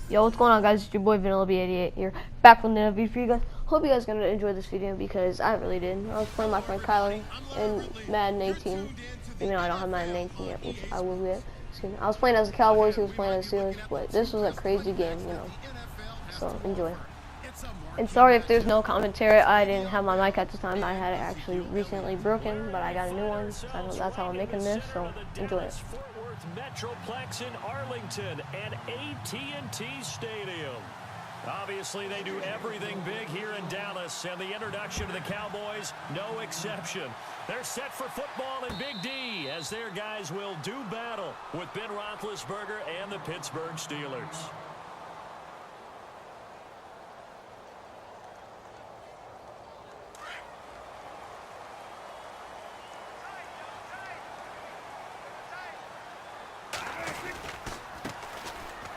Yo, what's going on, guys? It's your boy Vanilla B88 here, back with another video for you guys. Hope you guys are gonna enjoy this video because I really did. I was playing my friend Kyler in Madden 18. Even though I don't have Madden 18 yet, which I will get soon. I was playing as the Cowboys, he was playing as the Steelers, but this was a crazy game, you know. So enjoy. And sorry if there's no commentary. I didn't have my mic at the time. I had it actually recently broken, but I got a new one. So that's how I'm making this. So enjoy it. Metroplex in Arlington and AT&T Stadium. Obviously, they do everything big here in Dallas, and the introduction to the Cowboys, no exception. They're set for football in Big D, as their guys will do battle with Ben Roethlisberger and the Pittsburgh Steelers.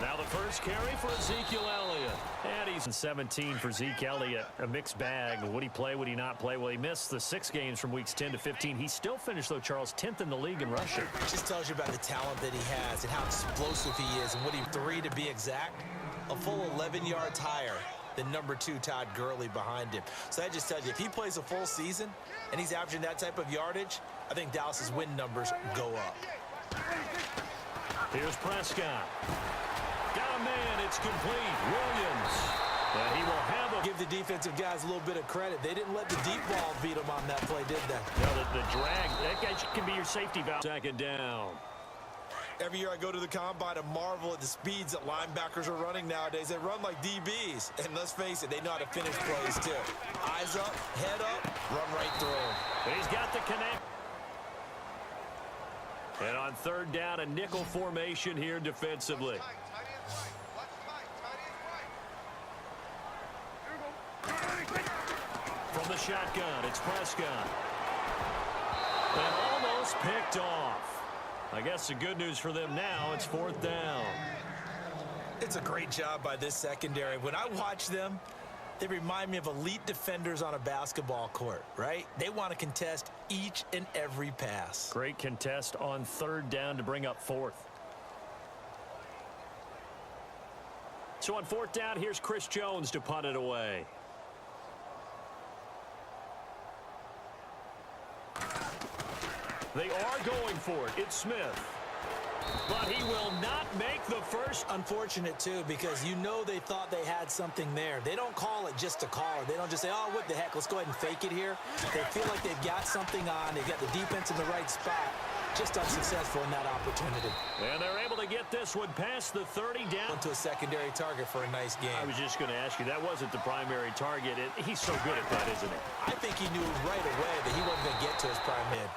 Now the first carry for Ezekiel Elliott. And he's in 17 for Zeke Elliott. A mixed bag. Would he play? Would he not play? Well, he missed the 6 games from weeks 10 to 15. He still finished, though, Charles, 10th in the league in rushing. Just tells you about the talent that he has and how explosive he is. And what he 3 to be exact, a full 11 yards higher than number 2 Todd Gurley behind him. So that just tells you, if he plays a full season and he's averaging that type of yardage, I think Dallas's win numbers go up. Here's Prescott. Got a man, it's complete. Williams. And he will have a... Give the defensive guys a little bit of credit. They didn't let the deep ball beat them on that play, did they? No, the drag, that guy can be your safety valve. Second down. Every year I go to the combine and marvel at the speeds that linebackers are running nowadays. They run like DBs. And let's face it, they know how to finish plays too. Eyes up, head up, run right through them. He's got the connect. And on third down, a nickel formation here defensively. From the shotgun, it's Prescott. And almost picked off. I guess the good news for them now, it's fourth down. It's a great job by this secondary. When I watch them, they remind me of elite defenders on a basketball court, right? They want to contest each and every pass. Great contest on third down to bring up fourth. So on fourth down, here's Chris Jones to punt it away. They are going for it. It's Smith. But he will not make the first. Unfortunate, too, because you know they thought they had something there. They don't call it just to call it. They don't just say, oh, what the heck, let's go ahead and fake it here. They feel like they've got something on. They've got the defense in the right spot. Just unsuccessful in that opportunity. And they're able to get this one past the 30 down. Went to a secondary target for a nice game. I was just going to ask you, that wasn't the primary target. He's so good at that, isn't he? I think he knew right away that he wasn't going to get to his prime mid.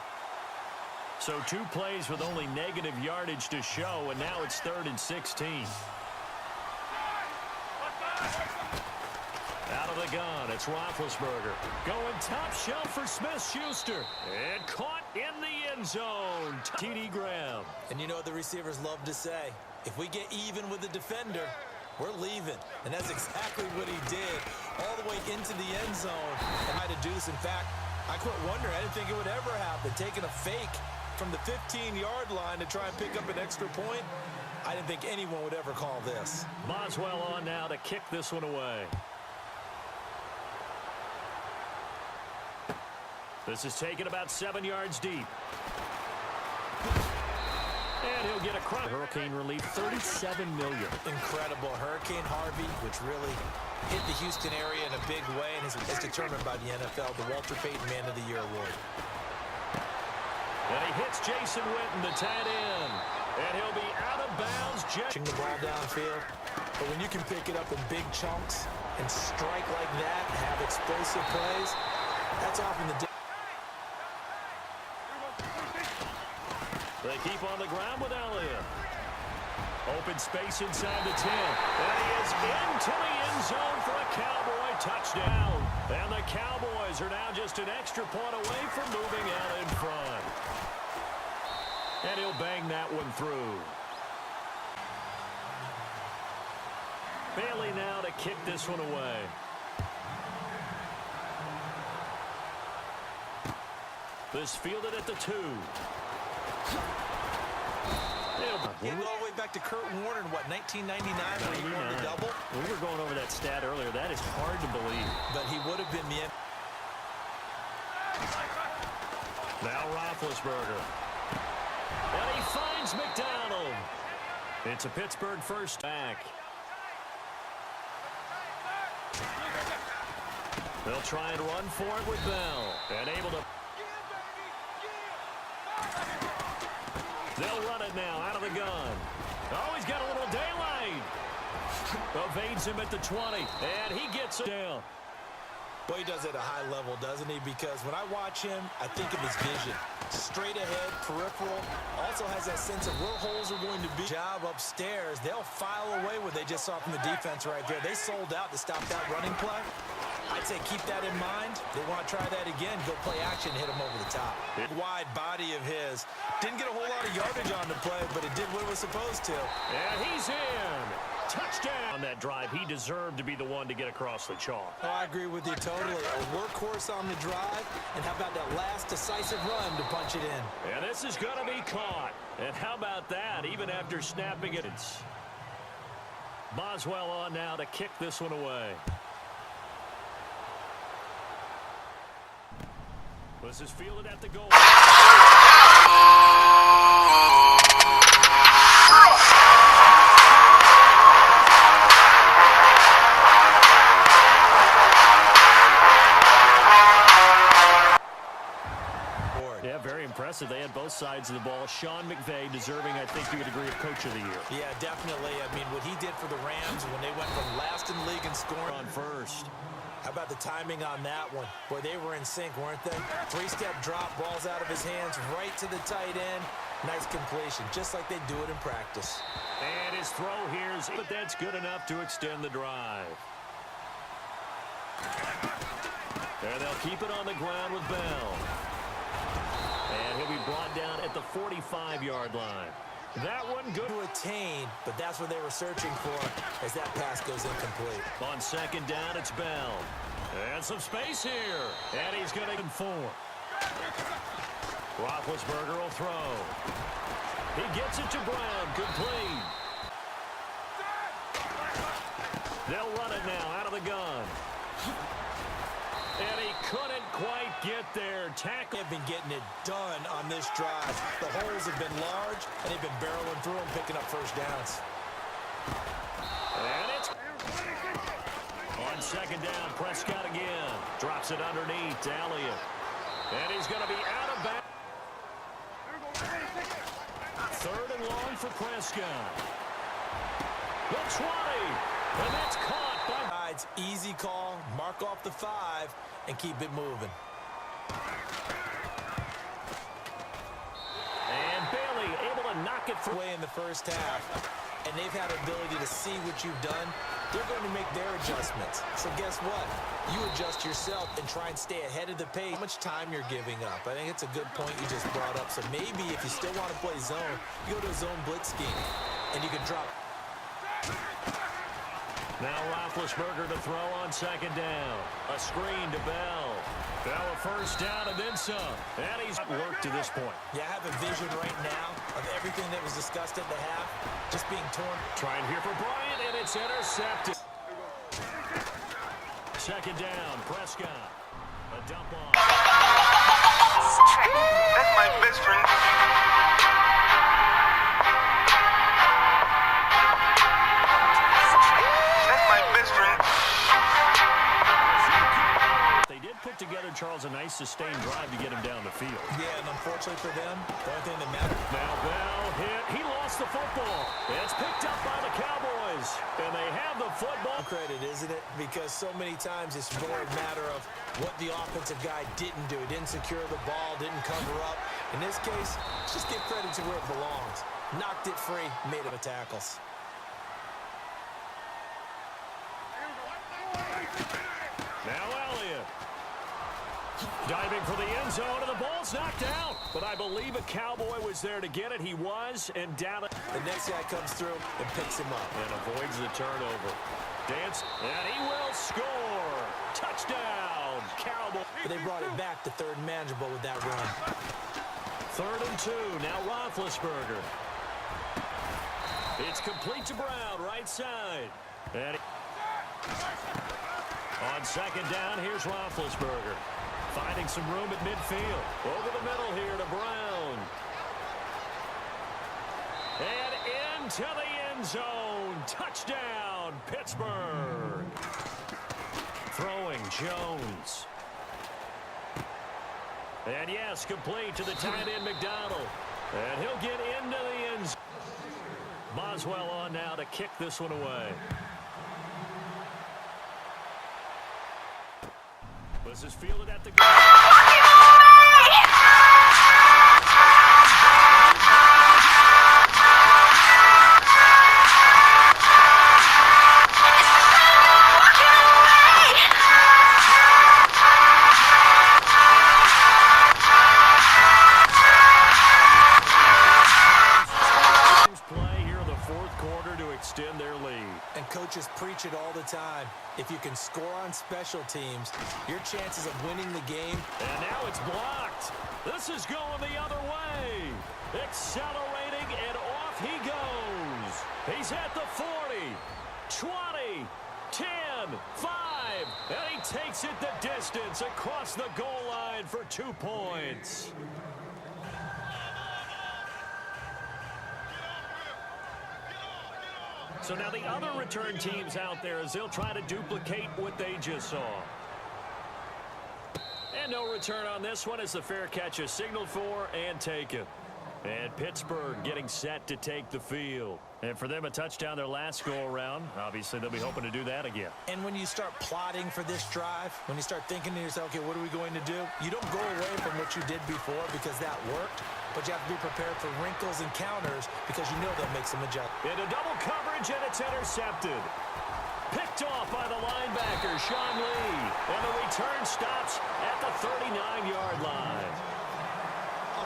So 2 plays with only negative yardage to show, and now it's 3rd and 16. Out of the gun, it's Roethlisberger. Going top shelf for Smith-Schuster. And caught in the end zone. T.D. Graham. And you know what the receivers love to say? If we get even with the defender, we're leaving. And that's exactly what he did. All the way into the end zone. And I had to do this. In fact, I quit wondering. I didn't think it would ever happen. Taking a fake from the 15-yard line to try and pick up an extra point. I didn't think anyone would ever call this. Boswell on now to kick this one away. This is taken about 7 yards deep. And he'll get a crop. Hurricane relief, $37 million. Incredible. Hurricane Harvey, which really hit the Houston area in a big way and is determined by the NFL, the Walter Payton Man of the Year award. And he hits Jason Witten, the tight end. And he'll be out of bounds. Pushing the ball downfield. But when you can pick it up in big chunks and strike like that and have explosive plays, that's often the difference. They keep on the ground with Elliott. Open space inside the 10. And he is into the end zone for a Cowboy touchdown. And the Cowboys are now just an extra point away from moving out in front. And he'll bang that one through. Bailey now to kick this one away. This fielded at the 2. It always way back to Kurt Warner in, what, 1999 when he won the double? We were going over that stat earlier. That is hard to believe. But he would have been the end. Now Roethlisberger. And he finds McDonald. It's a Pittsburgh first back. They'll try and run for it with Bell. And able to... They'll run it now out of the gun. Oh, he's got a little daylight. Evades him at the 20. And he gets it down. Well, he does it at a high level, doesn't he? Because when I watch him, I think of his vision. Straight ahead, peripheral. Also has that sense of where holes are going to be. Job upstairs. They'll file away what they just saw from the defense right there. They sold out to stop that running play. I'd say keep that in mind. They want to try that again. Go play action, hit him over the top. Big wide body of his. Didn't get a whole lot of yardage on the play, but it did what it was supposed to. And he's in. Touchdown. On that drive, he deserved to be the one to get across the chalk. Oh, I agree with you totally. A workhorse on the drive, and how about that last decisive run to punch it in? And this is going to be caught. And how about that, even after snapping it? Boswell on now to kick this one away. This is fielded at the goal. Yeah, very impressive. They had both sides of the ball. Sean McVay deserving, I think you would agree, of Coach of the Year. Yeah, definitely. I mean, what he did for the Rams when they went from last in the league in scoring On first. How about the timing on that one? Boy, they were in sync, weren't they? Three-step drop, balls out of his hands, right to the tight end. Nice completion, just like they do it in practice. And his throw here is, but that's good enough to extend the drive. And they'll keep it on the ground with Bell. And he'll be brought down at the 45-yard line. That one good to attain, but that's what they were searching for as that pass goes incomplete. On second down, it's Bell. And some space here. And he's going to conform. Roethlisberger will throw. He gets it to Brown. Complete. They'll run it now out of the gun. And he couldn't quite get there. Tackle. They've been getting it done on this drive. The holes have been large, and they've been barreling through them, picking up first downs. And it's on second down. Prescott again. Drops it underneath to Elliott. And he's going to be out of bounds. Third and long for Prescott. The 20. And that's caught by... Easy call, mark off the 5, and keep it moving. And Bailey able to knock it away in the first half. And they've had the ability to see what you've done. They're going to make their adjustments. So guess what? You adjust yourself and try and stay ahead of the pace. How much time you're giving up. I think it's a good point you just brought up. So maybe if you still want to play zone, you go to a zone blitz scheme. And you can drop... Now Roethlisberger to throw on second down. A screen to Bell. Bell a first down and then some. And he's worked to this point. Yeah, I have a vision right now of everything that was discussed at the half just being torn. Trying here for Bryant, and it's intercepted. Second down, Prescott. A dump off. That's my best friend. Together, Charles, a nice sustained drive to get him down the field. Yeah, and unfortunately for them, the only thing that matters. Now Bell hit. He lost the football. It's picked up by the Cowboys, and they have the football. Credit, isn't it? Because so many times it's more a matter of what the offensive guy didn't do. Didn't secure the ball, didn't cover up. In this case, let's just give credit to where it belongs. Knocked it free, made it a tackles. Now Elliott. Diving for the end zone, and the ball's knocked out. But I believe a Cowboy was there to get it. He was, and down it. The next guy comes through and picks him up. And avoids the turnover. Dance, and he will score. Touchdown, Cowboy. They brought it back to third and manageable with that run. 3rd and 2, now Roethlisberger. It's complete to Brown, right side. And on second down, here's Roethlisberger. Finding some room at midfield. Over the middle here to Brown. And into the end zone. Touchdown, Pittsburgh. Throwing Jones. And yes, complete to the tight end McDonald. And he'll get into the end zone. Boswell on now to kick this one away. This is fielded at the goal. Extend their lead. And coaches preach it all the time. If you can score on special teams, your chances of winning the game. And now it's blocked. This is going the other way. Accelerating, and off he goes. He's at the 40, 20, 10, 5, and he takes it the distance across the goal line for 2 points. So now the other return teams out there as they'll try to duplicate what they just saw. And no return on this one as the fair catch is signaled for and taken. And Pittsburgh getting set to take the field. And for them, a touchdown their last go-around. Obviously, they'll be hoping to do that again. And when you start plotting for this drive, when you start thinking to yourself, okay, what are we going to do? You don't go away from what you did before because that worked. But you have to be prepared for wrinkles and counters because you know they'll make some adjustments. Into double coverage, and it's intercepted. Picked off by the linebacker, Sean Lee. And the return stops at the 39-yard line.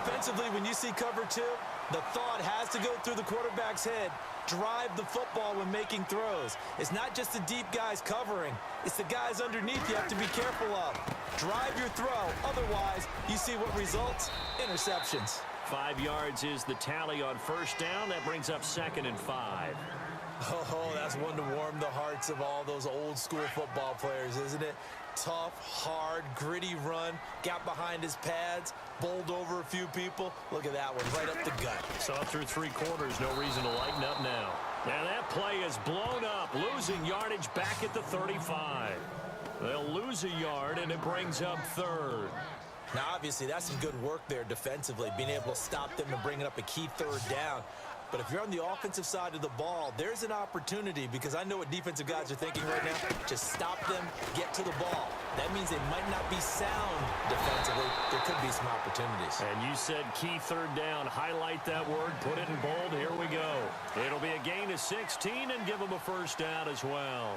Offensively, when you see cover two, the thought has to go through the quarterback's head. Drive the football when making throws. It's not just the deep guys covering. It's the guys underneath you have to be careful of. Drive your throw. Otherwise, you see what results? Interceptions. 5 yards is the tally on first down. That brings up 2nd and 5. Oh, that's one to warm the hearts of all those old school football players, isn't it? Tough, hard, gritty run. Got behind his pads. Bowled over a few people. Look at that one, right up the gut. Saw through 3 quarters, no reason to lighten up now. Now that play is blown up, losing yardage back at the 35. They'll lose a yard, and it brings up 3rd. Now, obviously, that's some good work there defensively, being able to stop them and bringing up a key 3rd down. But if you're on the offensive side of the ball, there's an opportunity because I know what defensive guys are thinking right now. Just stop them, get to the ball. That means they might not be sound defensively. There could be some opportunities. And you said key 3rd down. Highlight that word. Put it in bold. Here we go. It'll be a gain of 16 and give them a first down as well.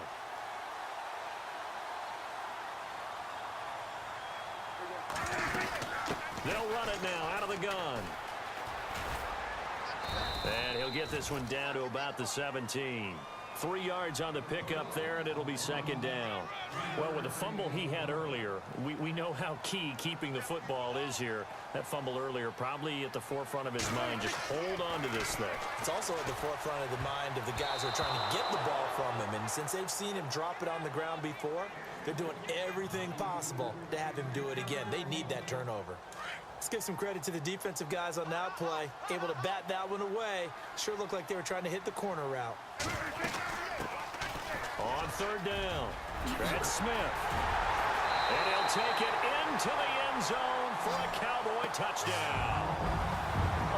They'll run it now out of the gun. And he'll get this one down to about the 17. 3 yards on the pickup there, and it'll be 2nd down. Well, with the fumble he had earlier, we know how key keeping the football is here. That fumble earlier probably at the forefront of his mind. Just hold on to this thing. It's also at the forefront of the mind of the guys who are trying to get the ball from him. And since they've seen him drop it on the ground before, they're doing everything possible to have him do it again. They need that turnover. Let's give some credit to the defensive guys on that play. Able to bat that one away. Sure looked like they were trying to hit the corner route. On 3rd down, Brad Smith. And he'll take it into the end zone for a Cowboy touchdown.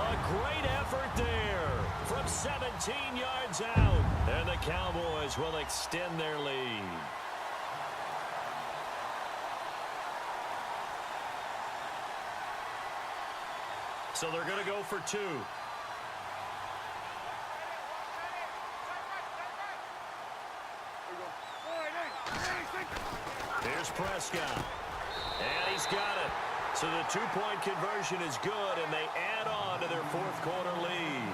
A great effort there from 17 yards out. And the Cowboys will extend their lead. So they're going to go for 2. Here's Prescott. And he's got it. So the 2-point conversion is good, and they add on to their 4th quarter lead.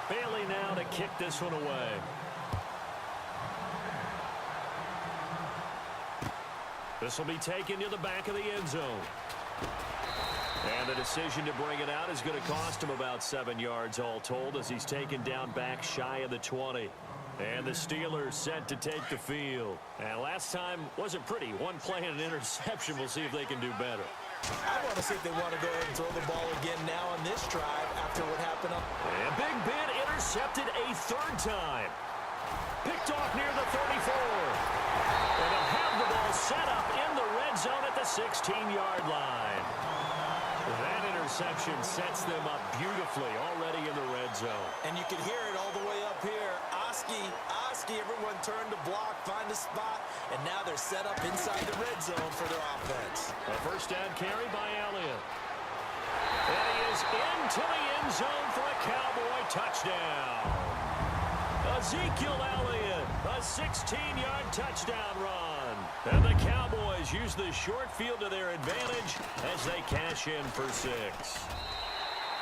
Bailey now to kick this one away. This will be taken to the back of the end zone. And the decision to bring it out is going to cost him about 7 yards all told as he's taken down back shy of the 20. And the Steelers set to take the field. And last time wasn't pretty. One play and an interception. We'll see if they can do better. I want to see if they want to go ahead and throw the ball again now on this drive after what happened up. And Big Ben intercepted a third time. Picked off near the 34. And they'll have the ball set up in the red zone at the 16-yard line. That interception sets them up beautifully already in the red zone. And you can hear it all the way up here. Oski, everyone turned to block, find a spot, and now they're set up inside the red zone for their offense. A first down carry by Elliott. And he is into the end zone for a Cowboy touchdown. Ezekiel Elliott, a 16-yard touchdown run. And the Cowboys use the short field to their advantage as they cash in for 6.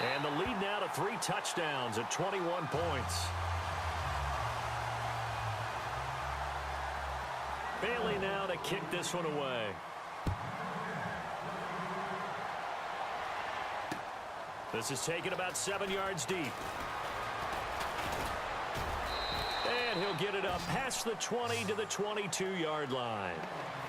And the lead now to 3 touchdowns at 21 points. Bailey now to kick this one away. This is taken about 7 yards deep. And he'll get it up past the 20 to the 22-yard line.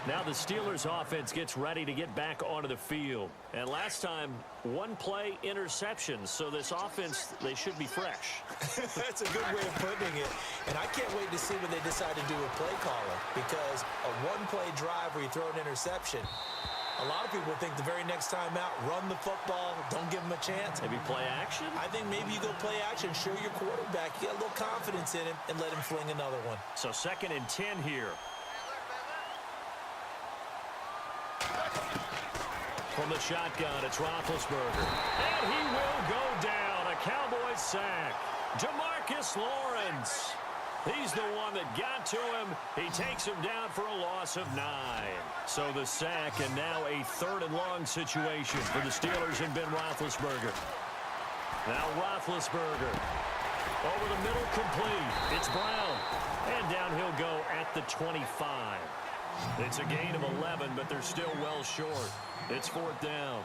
Now the Steelers offense gets ready to get back onto the field. And last time, one play interception. So this offense, they should be fresh. That's a good way of putting it. And I can't wait to see what they decide to do with play caller. Because a one-play drive where you throw an interception, a lot of people think the very next time out, run the football, don't give them a chance. Maybe play action? I think maybe you go play action, show your quarterback, you get a little confidence in him, and let him fling another one. So 2nd and 10 here. From the shotgun, it's Roethlisberger. And he will go down. A Cowboys sack. DeMarcus Lawrence. He's the one that got to him. He takes him down for a loss of 9. So the sack, and now a 3rd and long situation for the Steelers and Ben Roethlisberger. Now Roethlisberger. Over the middle, complete. It's Brown. And down he'll go at the 25. It's a gain of 11, but they're still well short. It's 4th down.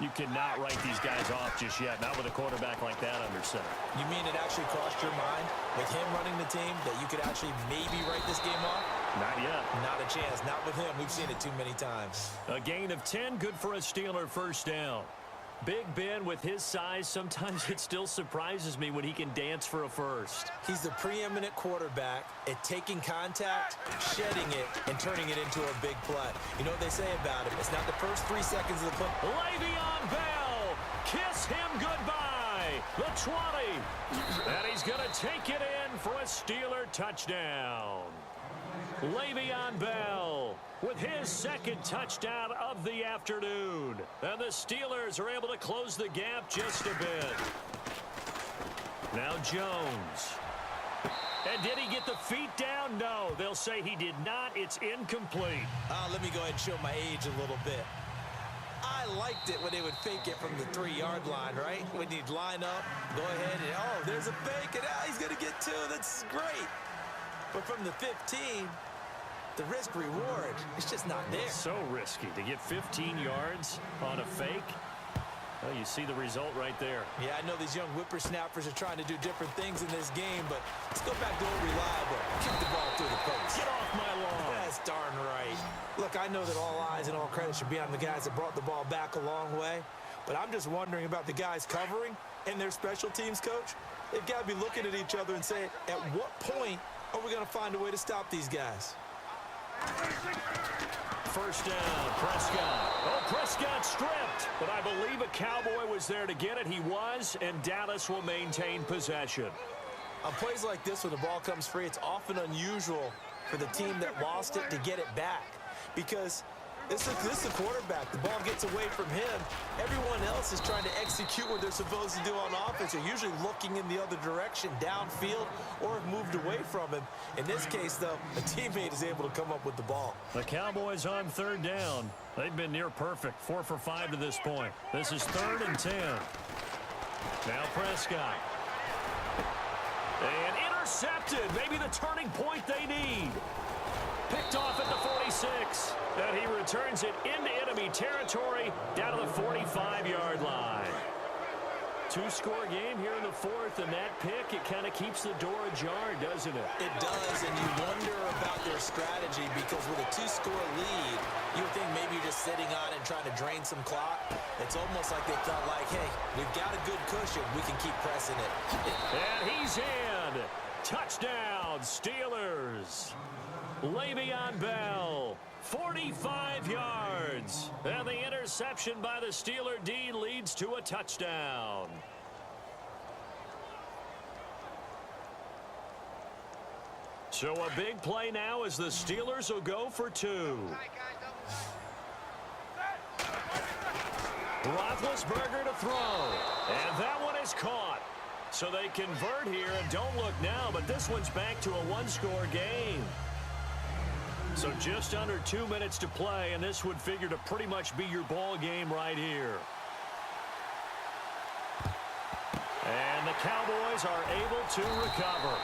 You cannot write these guys off just yet, not with a quarterback like that under center. You mean it actually crossed your mind with him running the team that you could actually maybe write this game off? Not yet. Not a chance. Not with him. We've seen it too many times. A gain of 10, good for a Steeler first down. Big Ben, with his size, sometimes it still surprises me when he can dance for a first. He's the preeminent quarterback at taking contact, shedding it, and turning it into a big play. You know what they say about him? It's not the first 3 seconds of the play. Le'Veon Bell, kiss him goodbye. The 20. And he's going to take it in for a Steeler touchdown. Le'Veon Bell with his 2nd touchdown of the afternoon. And the Steelers are able to close the gap just a bit. Now Jones. And did he get the feet down? No, they'll say he did not. It's incomplete. Let me go ahead and show my age a little bit. I liked it when they would fake it from the 3-yard line, right? When he'd line up, go ahead and, oh, there's a fake, and he's going to get 2. That's great. But from the 15, the risk-reward, it's just not there. So risky to get 15 yards on a fake. Well, you see the result right there. Yeah, I know these young whippersnappers are trying to do different things in this game, but let's go back to old reliable. Kick the ball through the post. Get off my lawn. That's darn right. Look, I know that all eyes and all credit should be on the guys that brought the ball back a long way, but I'm just wondering about the guys covering and their special teams coach. They've got to be looking at each other and saying, at what point are we going to find a way to stop these guys? First down, Prescott. Oh, Prescott stripped. But I believe a Cowboy was there to get it. He was, and Dallas will maintain possession. On plays like this where the ball comes free, it's often unusual for the team that lost it to get it back. Because this is the quarterback. The ball gets away from him. Everyone else is trying to execute what they're supposed to do on offense. They're usually looking in the other direction, downfield, or have moved away from him. In this case, though, a teammate is able to come up with the ball. The Cowboys on 3rd down. They've been near perfect, 4 for 5 to this point. This is 3rd and 10. Now Prescott. And intercepted. Maybe the turning point they need. Picked off at the 46. And he returns it into enemy territory down to the 45-yard line. Two-score game here in the fourth, and that pick, it kind of keeps the door ajar, doesn't it? It does, and you wonder about their strategy because with a two-score lead, you would think maybe you're just sitting on it and trying to drain some clock. It's almost like they felt like, hey, we've got a good cushion. We can keep pressing it. And he's in. Touchdown, Steelers. Le'Veon Bell, 45 yards. And the interception by the Steeler D leads to a touchdown. So a big play now as the Steelers will go for two. Roethlisberger to throw. And that one is caught. So they convert here and don't look now, but this one's back to a one-score game. So just under 2 minutes to play, and this would figure to pretty much be your ball game right here. And the Cowboys are able to recover.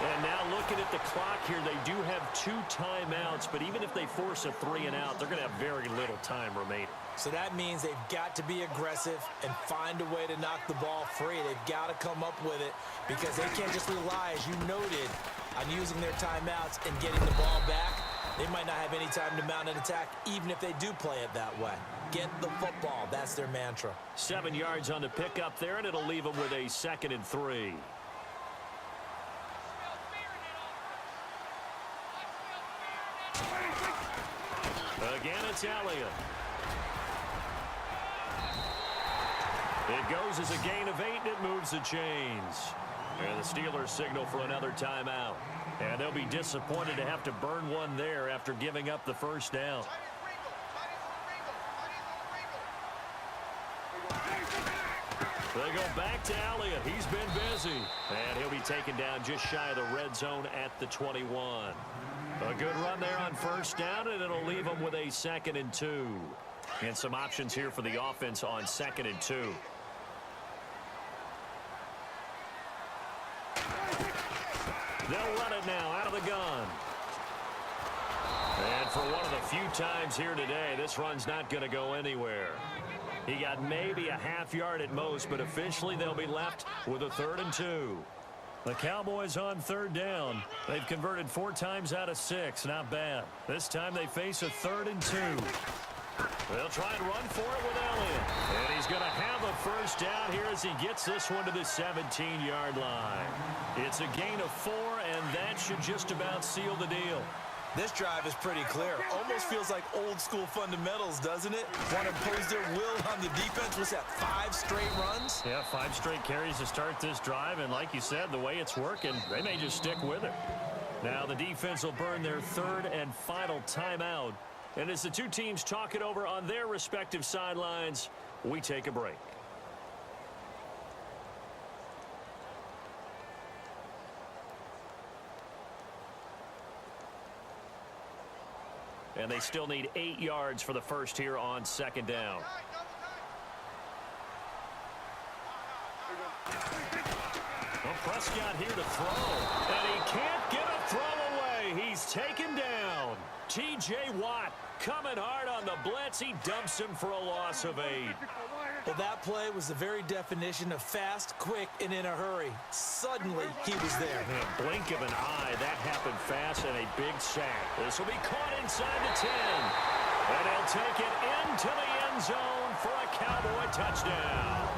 And now looking at the clock here, they do have 2 timeouts, but even if they force a 3-and-out, they're going to have very little time remaining. So that means they've got to be aggressive and find a way to knock the ball free. They've got to come up with it because they can't just rely, as you noted, on using their timeouts and getting the ball back. They might not have any time to mount an attack, even if they do play it that way. Get the football. That's their mantra. 7 yards on the pickup there, and it'll leave them with a 2nd and 3. Again, it's Elliott. It goes as a gain of 8, and it moves the chains. And the Steelers signal for another timeout. And they'll be disappointed to have to burn one there after giving up the first down. They go back to Elliott. He's been busy. And he'll be taken down just shy of the red zone at the 21. A good run there on first down, and it'll leave them with a 2nd and 2. And some options here for the offense on 2nd and 2. They'll run it now out of the gun. And for one of the few times here today, this run's not going to go anywhere. He got maybe a half yard at most, but officially they'll be left with a 3rd and 2. The Cowboys on 3rd down. They've converted 4 times out of 6. Not bad. This time they face a 3rd and 2. They'll try and run for it with Elliott. And he's going to have a first down here as he gets this one to the 17-yard line. It's a gain of 4, and that should just about seal the deal. This drive is pretty clear. Almost feels like old school fundamentals, doesn't it? Want to impose their will on the defense. What's that, 5 straight runs? Yeah, 5 straight carries to start this drive, and like you said, the way it's working, they may just stick with it. Now the defense will burn their 3rd and final timeout. And as the two teams talk it over on their respective sidelines, we take a break. And they still need 8 yards for the first here on 2nd down. Well, Prescott here to throw. And he can't get a throw away. He's taken down. T.J. Watt coming hard on the blitz. He dumps him for a loss of 8. Well, that play was the very definition of fast, quick, and in a hurry. Suddenly, he was there. In a blink of an eye, that happened fast, and a big sack. This will be caught inside the 10. And he'll take it into the end zone for a Cowboy touchdown.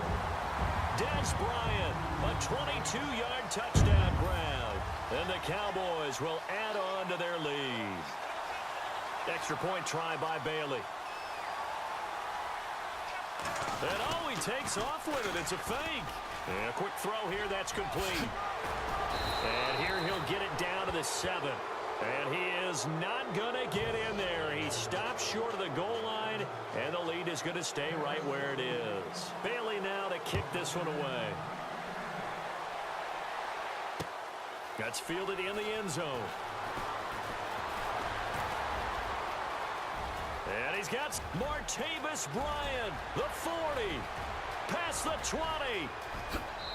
Des Bryant, a 22-yard touchdown grab. And the Cowboys will add on to their lead. Extra point try by Bailey. And oh, he takes off with it. It's a fake. And a quick throw here. That's complete. And here he'll get it down to the 7. And he is not going to get in there. He stops short of the goal line, and the lead is going to stay right where it is. Bailey now to kick this one away. That's fielded in the end zone. And he's got Martavis Bryant, the 40. past the 20.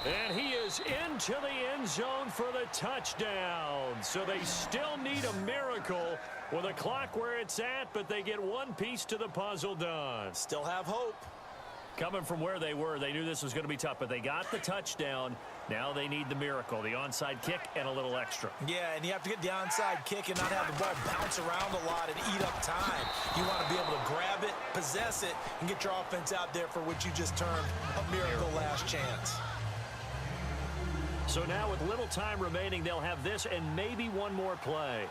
And he is into the end zone for the touchdown. So they still need a miracle with a clock where it's at, but they get one piece to the puzzle done. Still have hope. Coming from where they were, they knew this was going to be tough, but they got the touchdown. Now they need the miracle, the onside kick and a little extra. Yeah, and you have to get the onside kick and not have the ball bounce around a lot and eat up time. You want to be able to grab it, possess it, and get your offense out there for what you just termed a miracle last chance. So now with little time remaining, they'll have this and maybe one more play.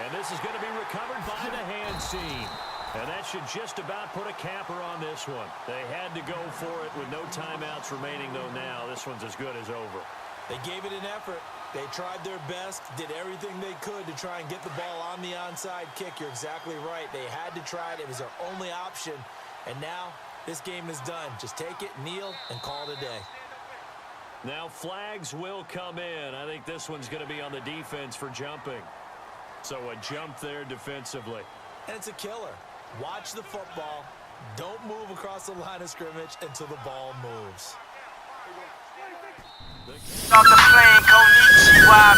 And this is going to be recovered by the hands team. And that should just about put a capper on this one. They had to go for it with no timeouts remaining, though now this one's as good as over. They gave it an effort. They tried their best, did everything they could to try and get the ball on the onside kick. You're exactly right. They had to try it. It was their only option. And now this game is done. Just take it, kneel, and call it a day. Now flags will come in. I think this one's going to be on the defense for jumping. So a jump there defensively. And it's a killer. Watch the football. Don't move across the line of scrimmage until the ball moves. Start the plane, konnichiwa,